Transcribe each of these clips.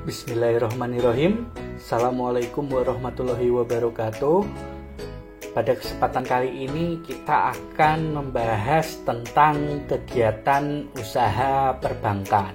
Bismillahirrahmanirrahim. Assalamualaikum warahmatullahi wabarakatuh. Pada kesempatan kali ini kita akan membahas tentang kegiatan usaha perbankan.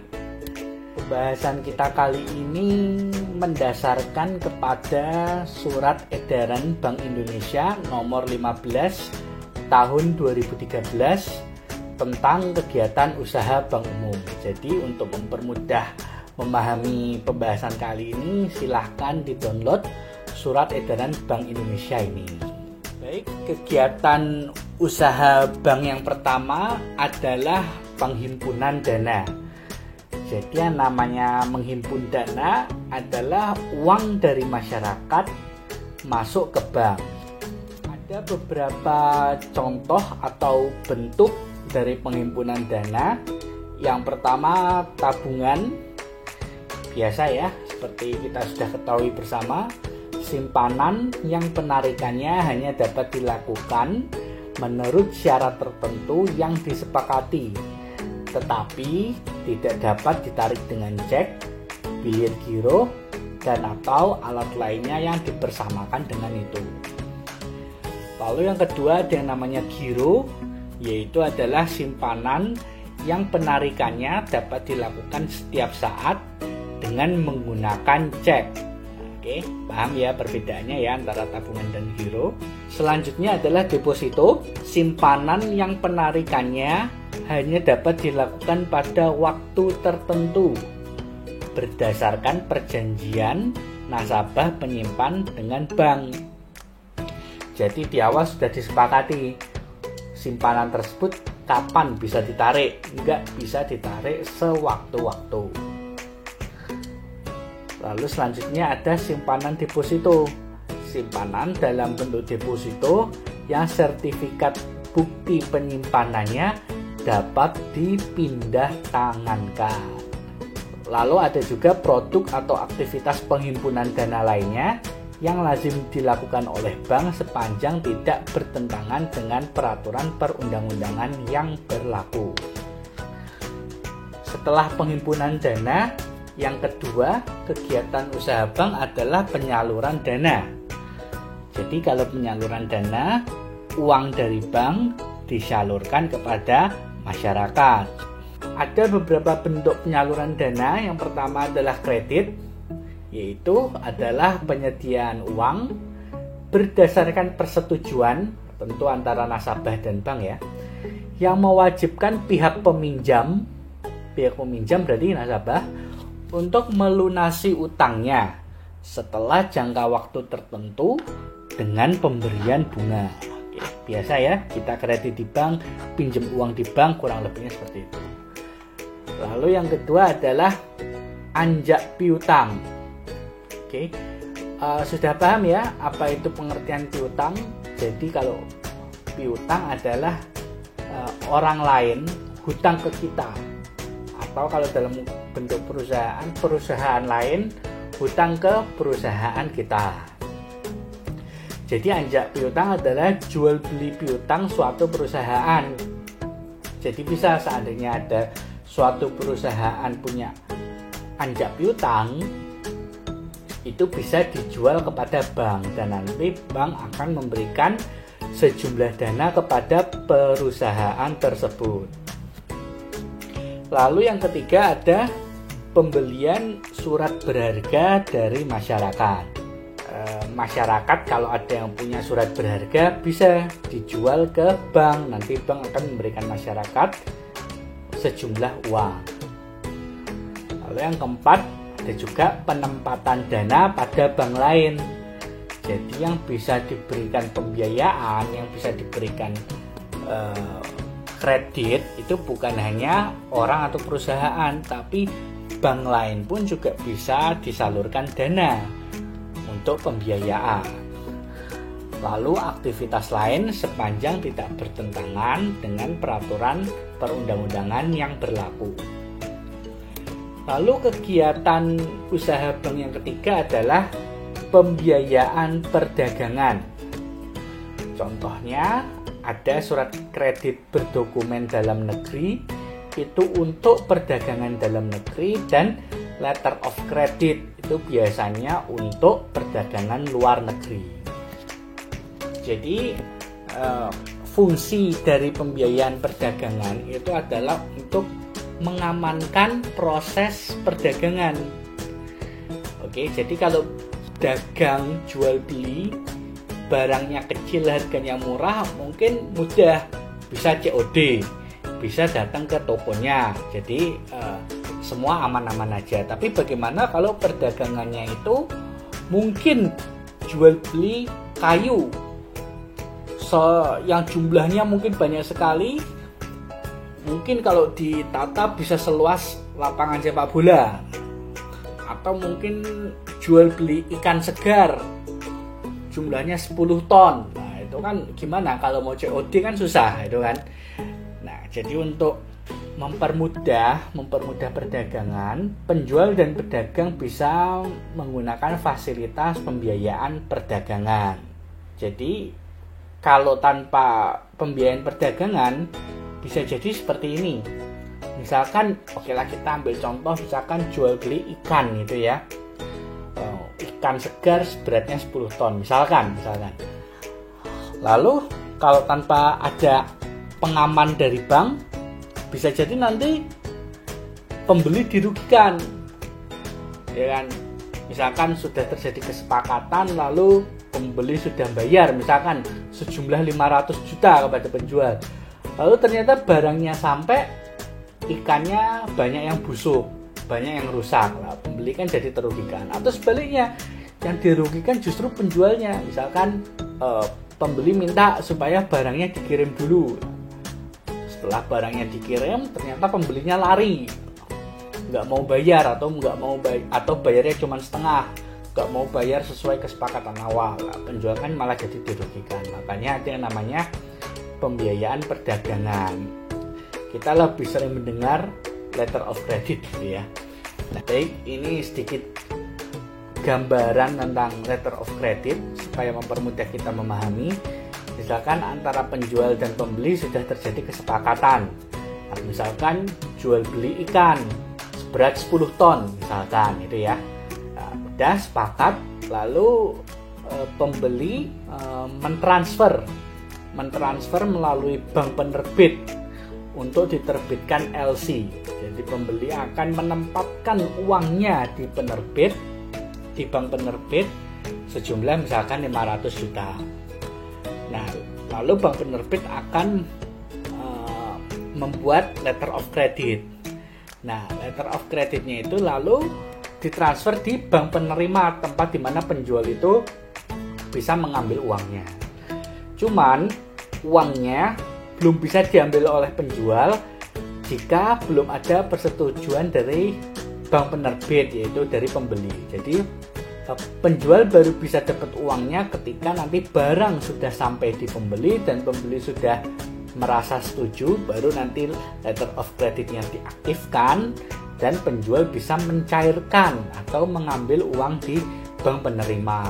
Pembahasan kita kali ini mendasarkan kepada Surat Edaran Bank Indonesia nomor 15 tahun 2013 tentang kegiatan usaha bank umum. Jadi untuk mempermudah memahami pembahasan kali ini, silahkan di-download Surat Edaran Bank Indonesia ini. Baik, kegiatan usaha bank yang pertama adalah penghimpunan dana. Jadi yang namanya menghimpun dana adalah uang dari masyarakat masuk ke bank. Ada beberapa contoh atau bentuk dari penghimpunan dana. Yang pertama, tabungan. Biasa ya, seperti kita sudah ketahui bersama, simpanan yang penarikannya hanya dapat dilakukan menurut syarat tertentu yang disepakati, tetapi tidak dapat ditarik dengan cek, bilir giro, dan atau alat lainnya yang dipersamakan dengan itu. Lalu yang kedua ada yang namanya giro, yaitu adalah simpanan yang penarikannya dapat dilakukan setiap saat dengan menggunakan cek. Oke, paham ya perbedaannya ya antara tabungan dan giro. Selanjutnya adalah deposito, simpanan yang penarikannya hanya dapat dilakukan pada waktu tertentu berdasarkan perjanjian nasabah penyimpan dengan bank. Jadi di awal sudah disepakati simpanan tersebut kapan bisa ditarik, enggak bisa ditarik sewaktu-waktu. Lalu selanjutnya ada simpanan deposito. Simpanan dalam bentuk deposito yang sertifikat bukti penyimpanannya dapat dipindah tangankan. Lalu ada juga produk atau aktivitas penghimpunan dana lainnya yang lazim dilakukan oleh bank sepanjang tidak bertentangan dengan peraturan perundang-undangan yang berlaku. Setelah penghimpunan dana, yang kedua, kegiatan usaha bank adalah penyaluran dana. Jadi kalau penyaluran dana, uang dari bank disalurkan kepada masyarakat. Ada beberapa bentuk penyaluran dana. Yang pertama adalah kredit, yaitu adalah penyediaan uang berdasarkan persetujuan tentu antara nasabah dan bank ya, yang mewajibkan pihak peminjam berarti nasabah, untuk melunasi utangnya setelah jangka waktu tertentu dengan pemberian bunga. Oke, biasa ya, kita kredit di bank, pinjam uang di bank, kurang lebihnya seperti itu. Lalu yang kedua adalah anjak piutang. Oke, sudah paham ya apa itu pengertian piutang? Jadi kalau piutang adalah orang lain hutang ke kita, atau kalau dalam bentuk perusahaan lain hutang ke perusahaan kita. Jadi anjak piutang adalah jual beli piutang suatu perusahaan. Jadi bisa seandainya ada suatu perusahaan punya anjak piutang, itu bisa dijual kepada bank dan nanti bank akan memberikan sejumlah dana kepada perusahaan tersebut. Lalu yang ketiga ada pembelian surat berharga dari masyarakat. Masyarakat kalau ada yang punya surat berharga bisa dijual ke bank. Nanti bank akan memberikan masyarakat sejumlah uang. Lalu yang keempat ada juga penempatan dana pada bank lain. Jadi yang bisa diberikan pembiayaan, yang bisa diberikan kredit itu bukan hanya orang atau perusahaan, tapi bank lain pun juga bisa disalurkan dana untuk pembiayaan. Lalu aktivitas lain sepanjang tidak bertentangan dengan peraturan perundang-undangan yang berlaku. Lalu kegiatan usaha bank yang ketiga adalah pembiayaan perdagangan. Contohnya ada surat kredit berdokumen dalam negeri, itu untuk perdagangan dalam negeri dan letter of credit itu biasanya untuk perdagangan luar negeri. Jadi fungsi dari pembiayaan perdagangan itu adalah untuk mengamankan proses perdagangan. Oke, jadi kalau dagang jual beli, barangnya kecil harganya murah, mungkin mudah, bisa COD, bisa datang ke tokonya, jadi semua aman-aman aja. Tapi bagaimana kalau perdagangannya itu mungkin jual beli kayu yang jumlahnya mungkin banyak sekali, mungkin kalau ditata bisa seluas lapangan sepak bola, atau mungkin jual beli ikan segar jumlahnya 10 ton. Nah itu kan gimana, kalau mau COD kan susah itu kan. Nah jadi untuk mempermudah perdagangan, penjual dan pedagang bisa menggunakan fasilitas pembiayaan perdagangan. Jadi kalau tanpa pembiayaan perdagangan bisa jadi seperti ini. Misalkan, oke lah kita ambil contoh, misalkan jual beli ikan gitu ya. Ikan segar beratnya 10 ton misalkan. Lalu kalau tanpa ada pengaman dari bank, bisa jadi nanti pembeli dirugikan. Ya kan? Misalkan sudah terjadi kesepakatan, lalu pembeli sudah bayar misalkan sejumlah 500 juta kepada penjual, lalu ternyata barangnya sampai, ikannya banyak yang busuk, banyak yang rusak. Nah, pembeli kan jadi terugikan. Atau sebaliknya, yang dirugikan justru penjualnya. Misalkan pembeli minta supaya barangnya dikirim dulu, setelah barangnya dikirim ternyata pembelinya lari, nggak mau bayar atau bayarnya cuma setengah, nggak mau bayar sesuai kesepakatan awal. Nah, penjual kan malah jadi dirugikan. Makanya ada yang namanya pembiayaan perdagangan. Kita lebih sering mendengar letter of credit gitu ya. Nah, baik, ini sedikit gambaran tentang letter of credit supaya mempermudah kita memahami. Misalkan antara penjual dan pembeli sudah terjadi kesepakatan. Nah, misalkan jual beli ikan seberat 10 ton misalkan itu ya. Nah, udah sepakat, lalu pembeli mentransfer melalui bank penerbit untuk diterbitkan LC. Jadi pembeli akan menempatkan uangnya di bank penerbit sejumlah misalkan 500 juta. Nah, lalu bank penerbit akan membuat letter of credit. Nah, letter of creditnya itu lalu ditransfer di bank penerima, tempat di mana penjual itu bisa mengambil uangnya. Cuman uangnya belum bisa diambil oleh penjual jika belum ada persetujuan dari bank penerbit, yaitu dari pembeli. Jadi penjual baru bisa dapat uangnya ketika nanti barang sudah sampai di pembeli dan pembeli sudah merasa setuju, baru nanti letter of creditnya diaktifkan dan penjual bisa mencairkan atau mengambil uang di bank penerima.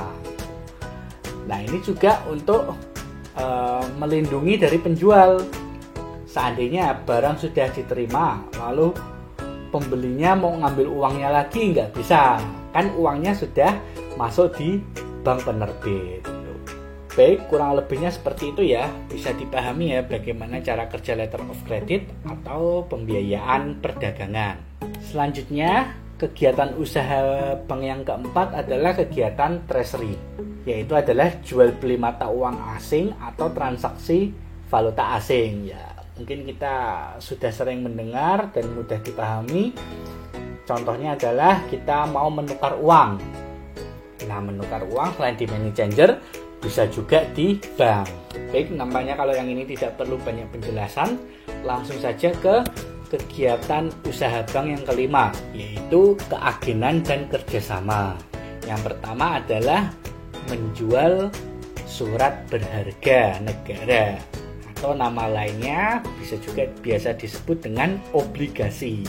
Nah, ini juga untuk melindungi dari penjual. Seandainya barang sudah diterima, lalu pembelinya mau ngambil uangnya lagi, nggak bisa, kan uangnya sudah masuk di bank penerbit. Baik, kurang lebihnya seperti itu ya. Bisa dipahami ya bagaimana cara kerja letter of credit atau pembiayaan perdagangan. Selanjutnya, kegiatan usaha bank yang keempat adalah kegiatan treasury, yaitu adalah jual beli mata uang asing atau transaksi valuta asing. Ya, mungkin kita sudah sering mendengar dan mudah dipahami. Contohnya adalah kita mau menukar uang. Nah, menukar uang selain di money changer, bisa juga di bank. Baik, nampaknya kalau yang ini tidak perlu banyak penjelasan, langsung saja ke kegiatan usaha bank yang kelima, yaitu keagenan dan kerjasama. Yang pertama adalah menjual surat berharga negara, atau nama lainnya biasa disebut dengan obligasi.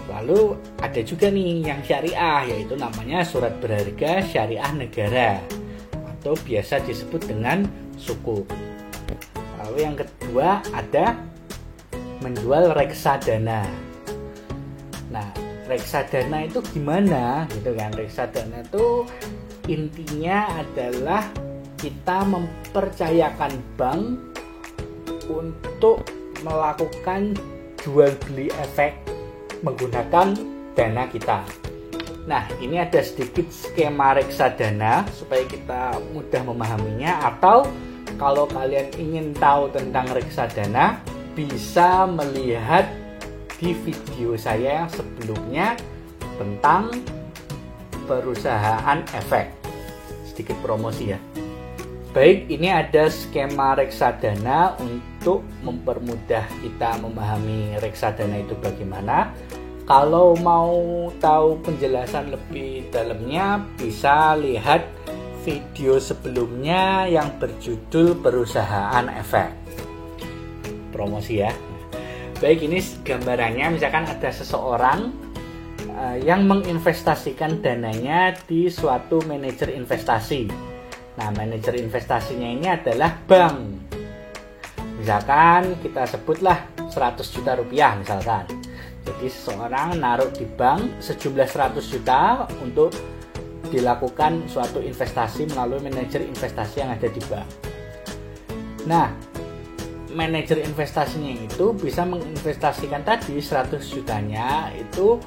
Lalu ada juga nih yang syariah, yaitu namanya surat berharga syariah negara, atau biasa disebut dengan sukuk. Lalu yang kedua ada menjual reksadana. Nah, reksadana itu gimana gitu kan. Reksadana itu intinya adalah kita mempercayakan bank untuk melakukan jual beli efek menggunakan dana kita. Nah, ini ada sedikit skema reksadana supaya kita mudah memahaminya, atau kalau kalian ingin tahu tentang reksadana bisa melihat di video saya yang sebelumnya tentang perusahaan efek. Sedikit promosi ya. Baik, ini ada skema reksadana untuk mempermudah kita memahami reksadana itu bagaimana. Kalau mau tahu penjelasan lebih dalamnya bisa lihat video sebelumnya yang berjudul perusahaan efek. Promosi ya. Baik, ini gambarannya misalkan ada seseorang yang menginvestasikan dananya di suatu manajer investasi. Nah, manajer investasinya ini adalah bank. Misalkan kita sebutlah 100 juta rupiah misalkan. Jadi seseorang naruh di bank sejumlah 100 juta untuk dilakukan suatu investasi melalui manajer investasi yang ada di bank. Nah, manajer investasinya itu bisa menginvestasikan tadi 100 jutanya itu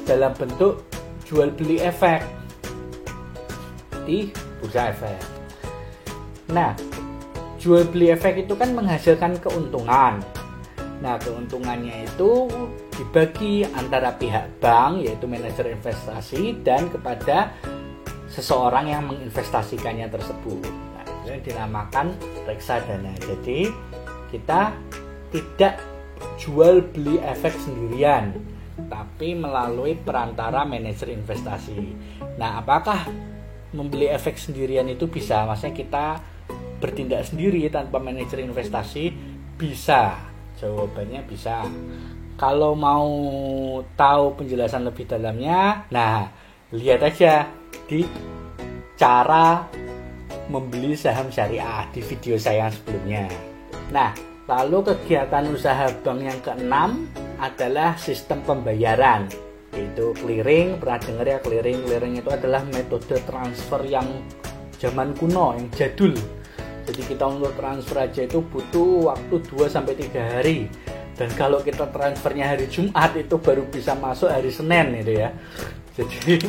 dalam bentuk jual beli efek di bursa efek. Nah, jual beli efek itu kan menghasilkan keuntungan. Nah, keuntungannya itu dibagi antara pihak bank, yaitu manajer investasi, dan kepada seseorang yang menginvestasikannya tersebut. Nah, itu yang dinamakan reksadana. Jadi, kita tidak jual beli efek sendirian, tapi melalui perantara manajer investasi. Nah, apakah membeli efek sendirian itu bisa? Maksudnya kita bertindak sendiri tanpa manajer investasi? Bisa. Jawabannya bisa. Kalau mau tahu penjelasan lebih dalamnya, nah lihat aja di cara membeli saham syariah di video saya yang sebelumnya. Nah, lalu kegiatan usaha bank yang keenam adalah sistem pembayaran, yaitu clearing. Pernah dengar ya clearing? Clearing itu adalah metode transfer yang zaman kuno, yang jadul. Jadi kita untuk transfer aja itu butuh waktu 2-3 hari. Dan kalau kita transfernya hari Jumat itu baru bisa masuk hari Senin gitu ya. Jadi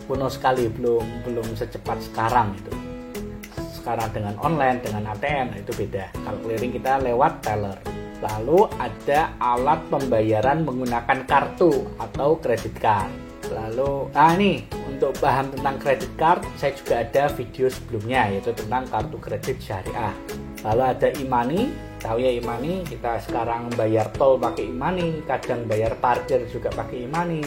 kuno sekali, belum secepat sekarang itu. Sekarang dengan online, dengan ATM itu beda. Kalau clearing kita lewat teller. Lalu ada alat pembayaran menggunakan kartu atau kredit card. Lalu, nih untuk paham tentang kredit card, saya juga ada video sebelumnya yaitu tentang kartu kredit syariah. Lalu ada e-money, tahu ya e-money, kita sekarang bayar tol pakai e-money, kadang bayar parkir juga pakai e-money,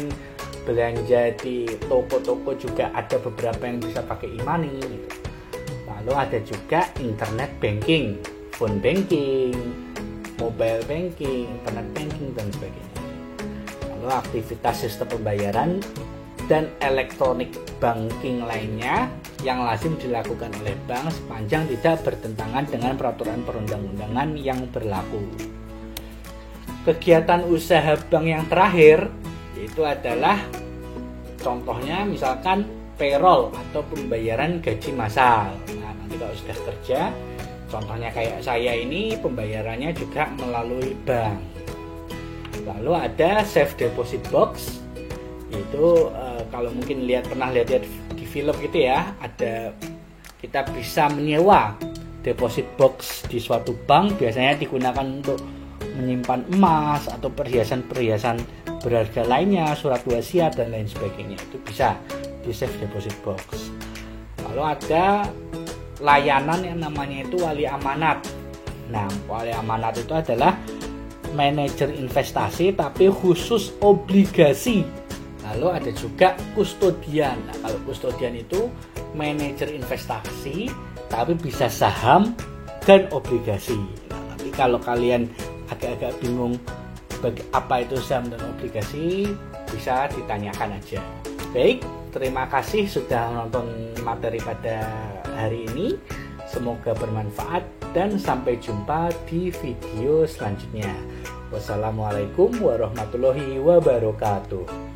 belanja di toko-toko juga ada beberapa yang bisa pakai e-money gitu. Lalu ada juga internet banking, phone banking, mobile banking, internet banking dan sebagainya. Lalu aktivitas sistem pembayaran dan elektronik banking lainnya yang lazim dilakukan oleh bank sepanjang tidak bertentangan dengan peraturan perundang-undangan yang berlaku. Kegiatan usaha bank yang terakhir yaitu adalah contohnya misalkan payroll atau pembayaran gaji massal. Nah, nanti kalau sudah kerja, contohnya kayak saya ini pembayarannya juga melalui bank. Lalu ada safe deposit box, itu kalau mungkin pernah lihat di film gitu ya, ada kita bisa menyewa deposit box di suatu bank, biasanya digunakan untuk menyimpan emas atau perhiasan-perhiasan berharga lainnya, surat wasiat dan lain sebagainya, itu bisa di safe deposit box. Lalu ada layanan yang namanya itu wali amanat. Nah, wali amanat itu adalah manajer investasi tapi khusus obligasi. Lalu ada juga kustodian. Nah, kalau kustodian itu manajer investasi tapi bisa saham dan obligasi. Nah, tapi kalau kalian agak-agak bingung apa itu saham dan obligasi, bisa ditanyakan aja. Baik, terima kasih sudah menonton materi pada hari ini. Semoga bermanfaat dan sampai jumpa di video selanjutnya. Wassalamualaikum warahmatullahi wabarakatuh.